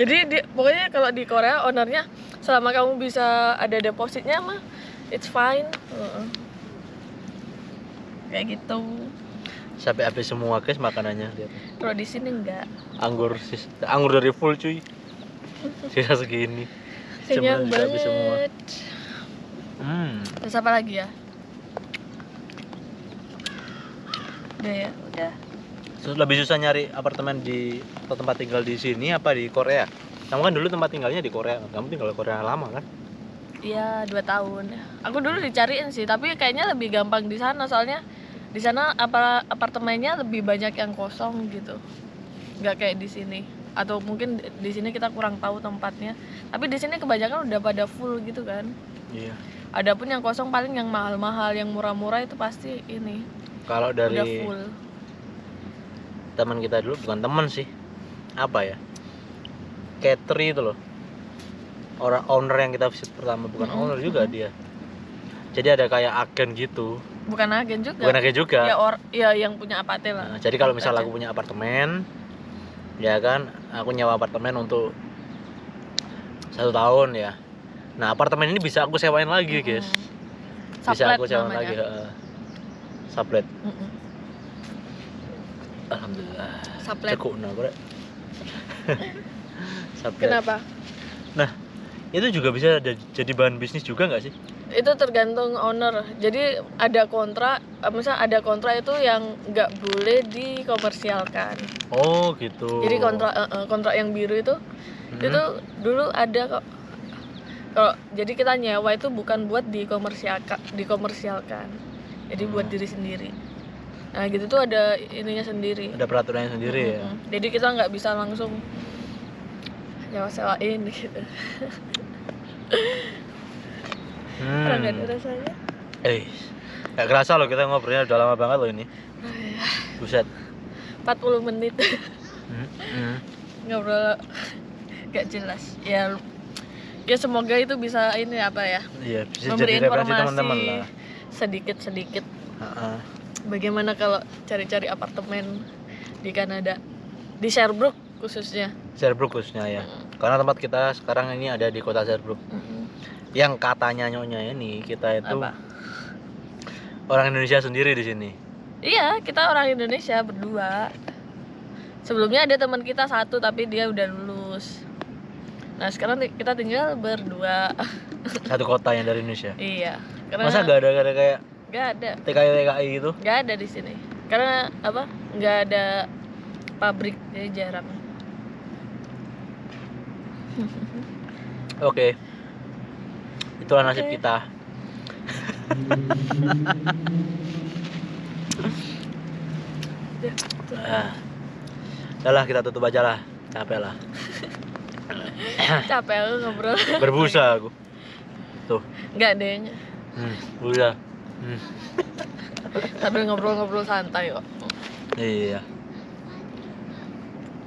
Jadi pokoknya kalau di Korea ownernya selama kamu bisa ada depositnya mah it's fine. Kayak gitu. Sampai habis semua guys makanannya lihat. Kalau di sini enggak. Anggur dari full cuy. Sisa segini. Kenyang banget. Habis semua. Terus apa lagi ya? Udah ya, udah. Lebih susah nyari apartemen atau tempat tinggal di sini apa di Korea? Kamu kan dulu tempat tinggalnya di Korea. Kamu tinggal di Korea lama kan? Iya, 2 tahun. Aku dulu dicariin sih, tapi kayaknya lebih gampang di sana soalnya di sana apartemennya lebih banyak yang kosong gitu. Nggak kayak di sini. Atau mungkin di sini kita kurang tahu tempatnya. Tapi di sini kebanyakan udah pada full gitu kan. Iya. Adapun yang kosong paling yang mahal-mahal, yang murah-murah itu pasti ini. Kalau dari udah full. Teman kita dulu, bukan teman sih, apa ya, catering itu loh, owner yang kita visit pertama, bukan owner juga dia, jadi ada kayak agen gitu. Bukan agen juga ya yang punya apate lah. Nah, jadi kalau misal aku punya apartemen ya kan, aku nyewa apartemen untuk 1 tahun ya, nah apartemen ini bisa aku sewain lagi guys. Bisa aku sewain lagi, sublet. Alhamdulillah. Sublet. Cekukna, Bro. Sublet. Kenapa? Nah, itu juga bisa jadi bahan bisnis juga nggak sih? Itu tergantung owner. Jadi ada kontrak, misalnya ada kontrak itu yang nggak boleh dikomersialkan. Oh gitu. Jadi kontrak yang biru itu dulu ada kok. Kalau jadi kita nyewa itu bukan buat dikomersialkan. Jadi buat diri sendiri. Nah gitu tuh ada ininya sendiri. Ada peraturannya sendiri ya. Jadi kita nggak bisa langsung nyewa-sewain gitu. Kurang gak ada rasanya. Gak kerasa loh kita ngobrolnya udah lama banget loh ini. Buset. 40 menit. Ngobrol gak jelas. Ya semoga itu bisa ini apa ya? Iya, bisa memberi jadi referensi teman-teman lah. Sedikit. Bagaimana kalau cari-cari apartemen di Kanada, di Sherbrooke khususnya. Sherbrooke khususnya ya. Karena tempat kita sekarang ini ada di kota Sherbrooke. Yang katanya nyonya ini kita itu apa? Orang Indonesia sendiri di sini. Iya, kita orang Indonesia berdua. Sebelumnya ada teman kita 1 tapi dia udah lulus. Nah sekarang kita tinggal berdua. Satu kota yang dari Indonesia. Iya. Masa gak ada kayak? Gak ada. TKI gitu? Gak ada di sini. Karena apa? Gak ada pabrik, jadi jarang. Oke. Itulah nasib Oke. kita. Udah lah, kita tutup aja lah. Capek lah. Capek aku ngobrol. Berbusa aku. Tuh. Enggak deh. Udah. Sambil ngobrol-ngobrol santai kok. Iya.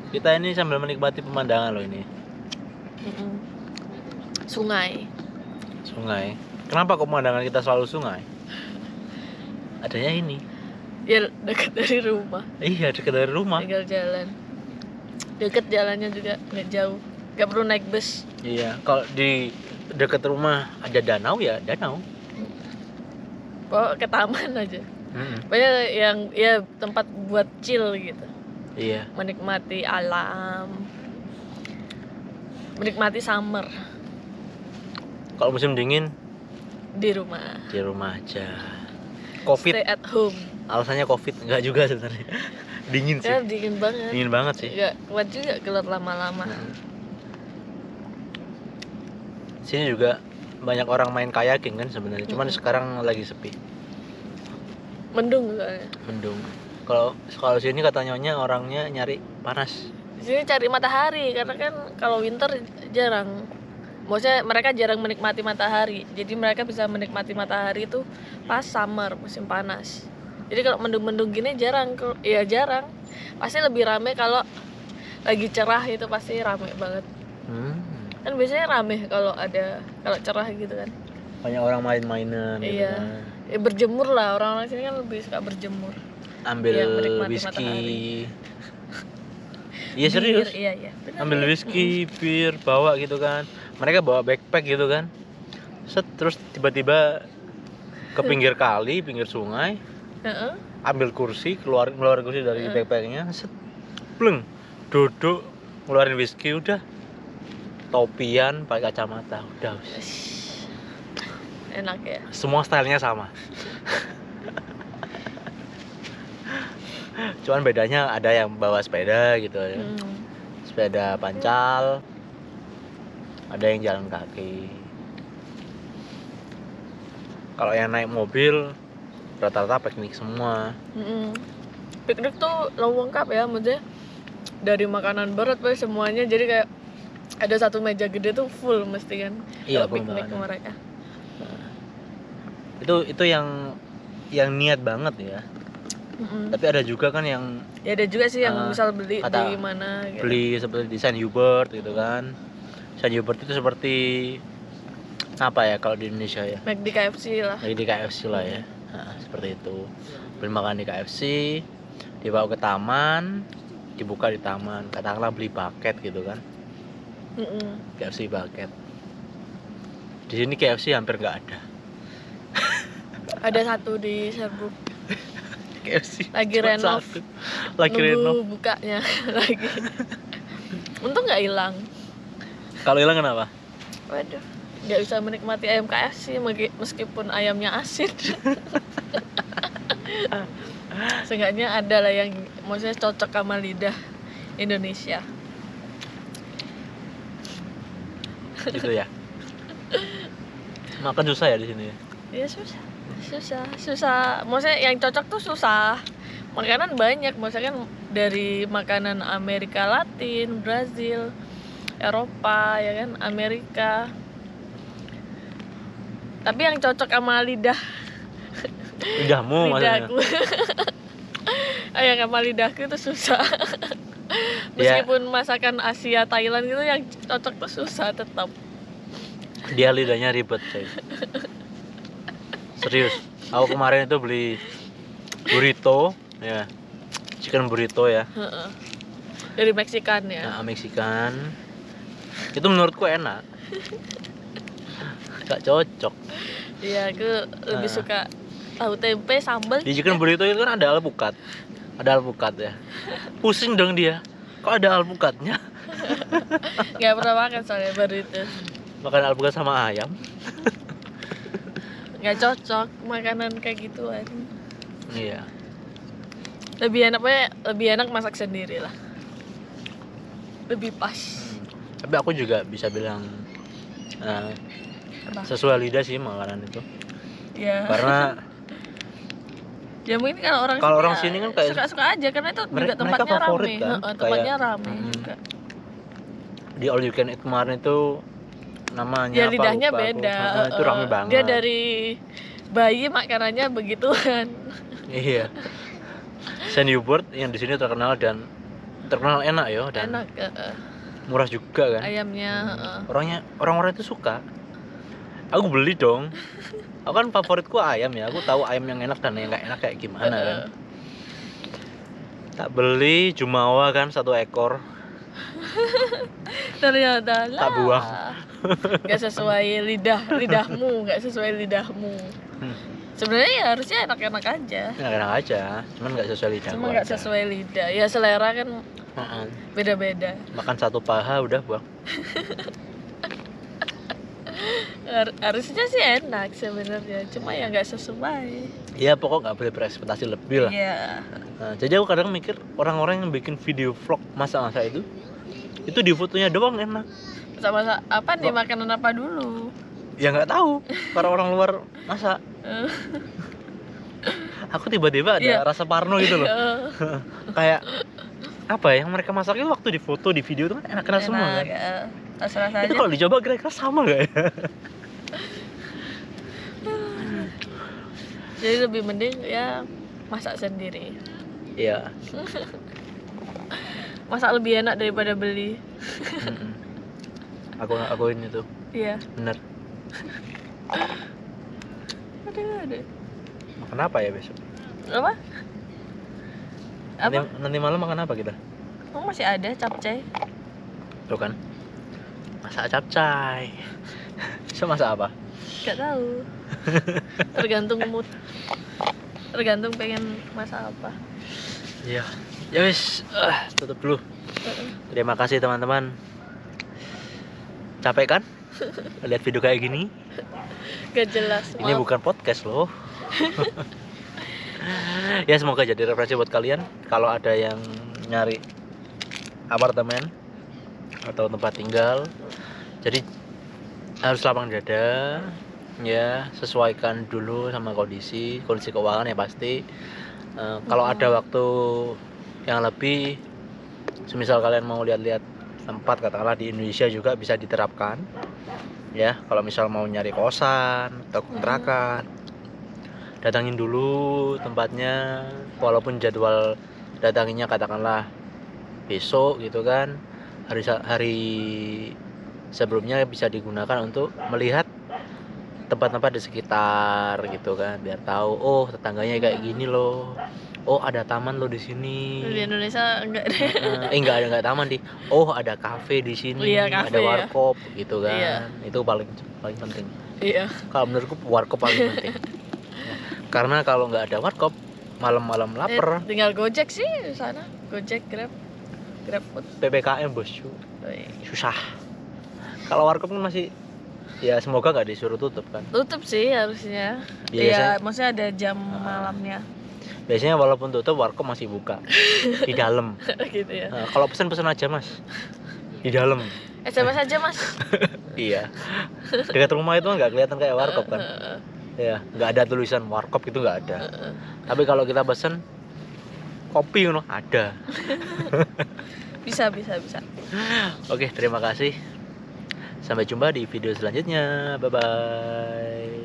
Kita ini sambil menikmati pemandangan loh ini. Sungai. Sungai. Kenapa kok pemandangan kita selalu sungai? Adanya ini. Ya dekat dari rumah. Iya, dekat dari rumah. Tinggal jalan. Deket jalannya juga, nggak jauh. Nggak perlu naik bus. Iya, kalau di dekat rumah ada danau ya, danau. Kok ke taman aja. Banyak yang ya tempat buat chill gitu. Iya. Menikmati alam. Menikmati summer Kalau musim dingin di rumah. di rumah aja. Covid. Stay at home. Alasannya Covid enggak juga sebenarnya. Dingin sih. Ya dingin banget. Dingin banget sih. Nggak kuat juga keluar lama-lama. Sini juga banyak orang main kayaking kan sebenarnya. Cuman sekarang lagi sepi. Mendung soalnya. Mendung. Kalau sini katanya orangnya nyari panas. Di sini cari matahari karena kan kalau winter jarang. Maksudnya mereka jarang menikmati matahari. Jadi mereka bisa menikmati matahari itu pas summer, musim panas. Jadi kalau mendung-mendung gini jarang. Ya jarang. Pasti lebih rame kalau lagi cerah, itu pasti rame banget. Kan biasanya rame kalau cerah gitu kan. Banyak orang main-mainan gitu Iya. kan. Ya berjemur lah, orang-orang sini kan lebih suka berjemur. Ambil Iya, menikmati whisky. matahari. Iya serius. Iya, iya. Benar. Ambil whisky, bir, bawa gitu kan. Mereka bawa backpack gitu kan. Set, terus tiba-tiba ke pinggir kali, pinggir sungai, Heeh. ambil kursi, ngeluarin kursi dari backpacknya, set, pleng, duduk, ngeluarin whisky, udah, topian, pakai kacamata, udah. Enak ya. Semua stylenya sama. Cuman bedanya ada yang bawa sepeda gitu ya. Sepeda pancal, ada yang jalan kaki. Kalau yang naik mobil rata-rata piknik semua. Piknik tuh lengkap ya, maksudnya dari makanan berat sampai semuanya, jadi kayak ada satu meja gede tuh full mesti kan. Iya, kalau piknik benar. mereka. Itu yang niat banget ya. Tapi ada juga kan yang Ya ada juga sih yang misal beli kata- di mana gitu. beli seperti di Saint Hubert gitu kan. Saint Hubert itu seperti apa ya kalau di Indonesia ya? McD, KFC lah. Lagi di KFC lah ya. Nah, seperti itu. Beli makan di KFC, dibawa ke taman, dibuka di taman. Katakanlah beli paket gitu kan. KFC paket. Di sini KFC hampir nggak ada. Ada satu di Sherbrooke KFC lagi cuma renov. satu. Lagi Nunggu renov. bukanya lagi. Untung nggak hilang. Kalau hilang kenapa? Waduh, nggak bisa menikmati ayam KFC meskipun ayamnya asin. Seenggaknya ada lah yang maksudnya cocok sama lidah Indonesia. Gitu ya. Makan susah ya di sini. Ya susah. Maksudnya yang cocok tuh susah. Makanan banyak, maksudnya kan dari makanan Amerika Latin, Brazil, Eropa, ya kan, Amerika. Tapi yang cocok sama Lidahmu maksudnya. lidahku. Yang sama lidahku itu susah. Ya. Meskipun masakan Asia, Thailand gitu yang cocok tuh susah tetap. Dia lidahnya ribet, coy. Serius. Aku kemarin itu beli burrito, ya. Chicken burrito ya. Dari Meksikan ya. Nah, Meksikan. Itu menurutku enak. Gak cocok. Iya, aku lebih suka tahu tempe sambal. Di chicken burrito itu kan ada alpukat. Ada alpukat ya. Pusing dong dia. Kok ada alpukatnya? Nggak pernah makan soalnya baru itu. Makan alpukat sama ayam. Nggak cocok makanan kayak gituan. Iya. lebih enak masak sendiri lah, lebih pas. Tapi aku juga bisa bilang Apa? sesuai lidah sih makanan itu. Ya. Karena ya mungkin kalau orang sini kan kayak suka-suka aja karena itu juga mereka tempatnya favorit rame. kan, Tempatnya kayak, rame juga. di all you can eat kemarin itu namanya Ya apa, lidahnya lupa aku. beda. Itu rame banget. Dia dari bayi makanannya begituan. Iya. Sandwich yang di sini terkenal enak ya, dan Enak. murah juga kan. Ayamnya. Orang-orang itu suka. Aku beli dong. Aku kan favoritku ayam ya. Aku tahu ayam yang enak dan yang nggak enak kayak gimana kan. Tak beli jumawa kan 1 ekor. Ternyata Tak buang. Gak sesuai lidahmu, gak sesuai lidahmu. Sebenarnya ya harusnya enak-enak aja. Enak-enak aja, cuman nggak sesuai lidah. Cuma nggak sesuai lidah. Ya selera kan beda-beda. Makan 1 paha udah buang. Harusnya sih enak sebenarnya, cuma ya nggak sesuai. Iya, pokok nggak boleh berekspektasi lebih lah. Iya. Nah, jadi aku kadang mikir orang-orang yang bikin video vlog masak-masak itu di fotonya doang enak. Masak apa nih, makanan apa dulu? Ya nggak tahu, para orang luar masak. Aku tiba-tiba ada rasa parno gitu loh. Kayak apa ya, yang mereka masak itu waktu di foto, di video itu kan enak-enak semua kan. Rasa-rasa Itu aja. kalau dicoba kira-kira sama gak ya? Jadi lebih mending ya masak sendiri. Iya. Masak lebih enak daripada beli. Aku ini tuh. Iya. Bener. Ada. Makan apa ya besok? Apa? Nanti malam makan apa kita? Oh, masih ada capcay. Tuh kan. Masak capcay. Bisa masak apa? Gak tahu. Tergantung mood. Tergantung pengen masak apa. Iya. Ya wis, tutup dulu. Terima kasih teman-teman. Capek kan? Lihat video kayak gini? Gak jelas. Ini bukan podcast loh. Ya semoga jadi referensi buat kalian kalau ada yang nyari apartemen atau tempat tinggal. Jadi harus lapang dada, ya sesuaikan dulu sama kondisi keuangan ya pasti. Kalau ada waktu yang lebih, semisal kalian mau lihat-lihat tempat katakanlah di Indonesia juga bisa diterapkan. Ya, kalau misal mau nyari kosan atau kontrakan, datangin dulu tempatnya, walaupun jadwal datanginnya katakanlah besok gitu kan, hari sebelumnya bisa digunakan untuk melihat tempat-tempat di sekitar gitu kan, biar tahu oh tetangganya kayak gini loh, oh ada taman loh di sini. Di Indonesia enggak deh. Enggak taman di, oh ada kafe di sini, Iya, kafe, ada warkop gitu kan. Iya. Itu paling penting. Iya. Kalau menurutku warkop paling penting. Karena kalau nggak ada warkop, malam-malam lapar. Tinggal Gojek sih di sana. Gojek, Grab food. PPKM bos, susah. Kalau warkop kan masih, ya semoga nggak disuruh tutup kan. Tutup sih harusnya. Iya, Iya, maksudnya ada jam malamnya. Biasanya walaupun tutup, warkop masih buka di dalam. Gitu ya. Nah, kalau pesen aja mas, di dalam. SMS aja mas. Iya. Dekat rumah itu nggak kelihatan kayak warkop kan. Ya, nggak ada tulisan warkop itu nggak ada. Tapi kalau kita pesen kopi ada. Bisa. Oke, terima kasih. Sampai jumpa di video selanjutnya. Bye bye.